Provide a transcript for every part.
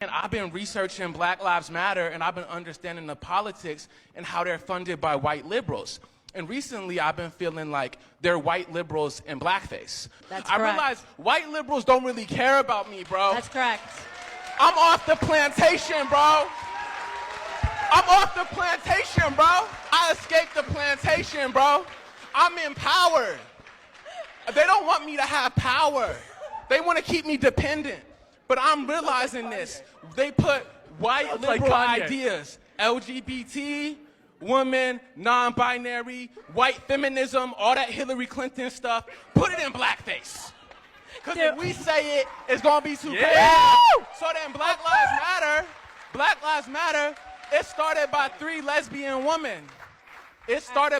And I've been researching Black Lives Matter, and I've been understanding the politics and how they're funded by white liberals. And recently, I've been feeling like they're white liberals in blackface. That's I correct. realize white liberals don't really care about me, bro. That's correct. I'm off the plantation, bro. I'm off the plantation, bro. I escaped the plantation, bro. I'm empowered. They don't want me to have power. They want to keep me dependent. But I'm realizing this. They put white liberal ideas, LGBT, women, non-binary, white feminism, all that Hillary Clinton stuff, put it in blackface. Because if we say it, it's going to be too crazy. So then Black Lives Matter, it started by 3 lesbian women. It's not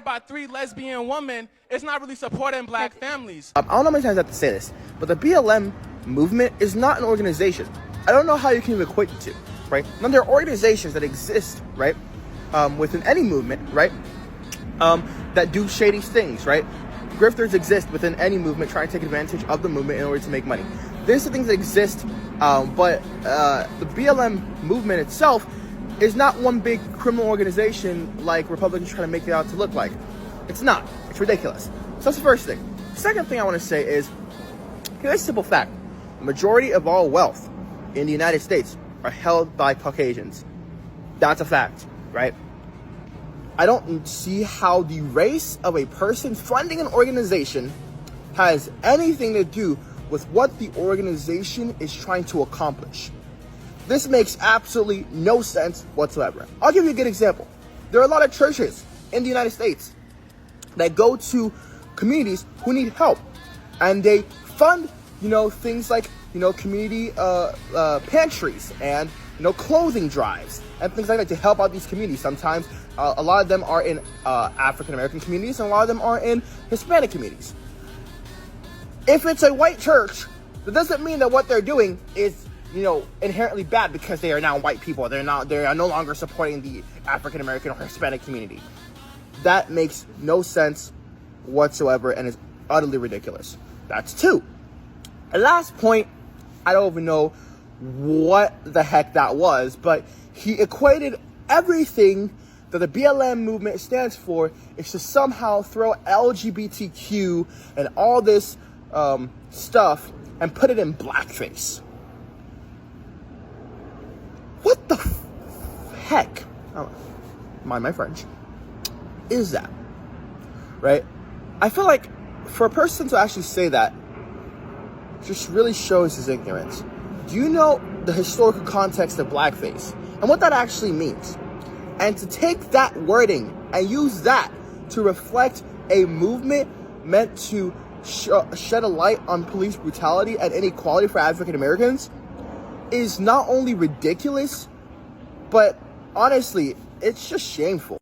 really supporting black families. I don't know how many times I have to say this, but the BLM movement is not an organization. I don't know how you can even equate the two, right? Now, there are organizations that exist, right, within any movement, right, that do shady things, right? Grifters exist within any movement trying to take advantage of the movement in order to make money. There's the things that exist, but the BLM movement itself is not one big criminal organization like Republicans try to make it out to look like. It's not. It's ridiculous. So that's the first thing. Second thing I want to say is, here's a simple fact. The majority of all wealth in the United States are held by Caucasians. That's a fact, right? I don't see how the race of a person funding an organization has anything to do with what the organization is trying to accomplish. This makes absolutely no sense whatsoever. I'll give you a good example. There are a lot of churches in the United States that go to communities who need help, and they fund, things like, community pantries and, clothing drives and things like that to help out these communities. Sometimes a lot of them are in African American communities, and a lot of them are in Hispanic communities. If it's a white church, that doesn't mean that what they're doing is, inherently bad because they are now white people. They are no longer supporting the African American or Hispanic community. That makes no sense whatsoever and is utterly ridiculous. That's 2. And last point, I don't even know what the heck that was, but he equated everything that the BLM movement stands for is to somehow throw LGBTQ and all this stuff and put it in blackface. What the heck? Mind my French. Is that, right? I feel like for a person to actually say that just really shows his ignorance. Do you know the historical context of blackface and what that actually means? And to take that wording and use that to reflect a movement meant to shed a light on police brutality and inequality for African Americans is not only ridiculous, but honestly, it's just shameful.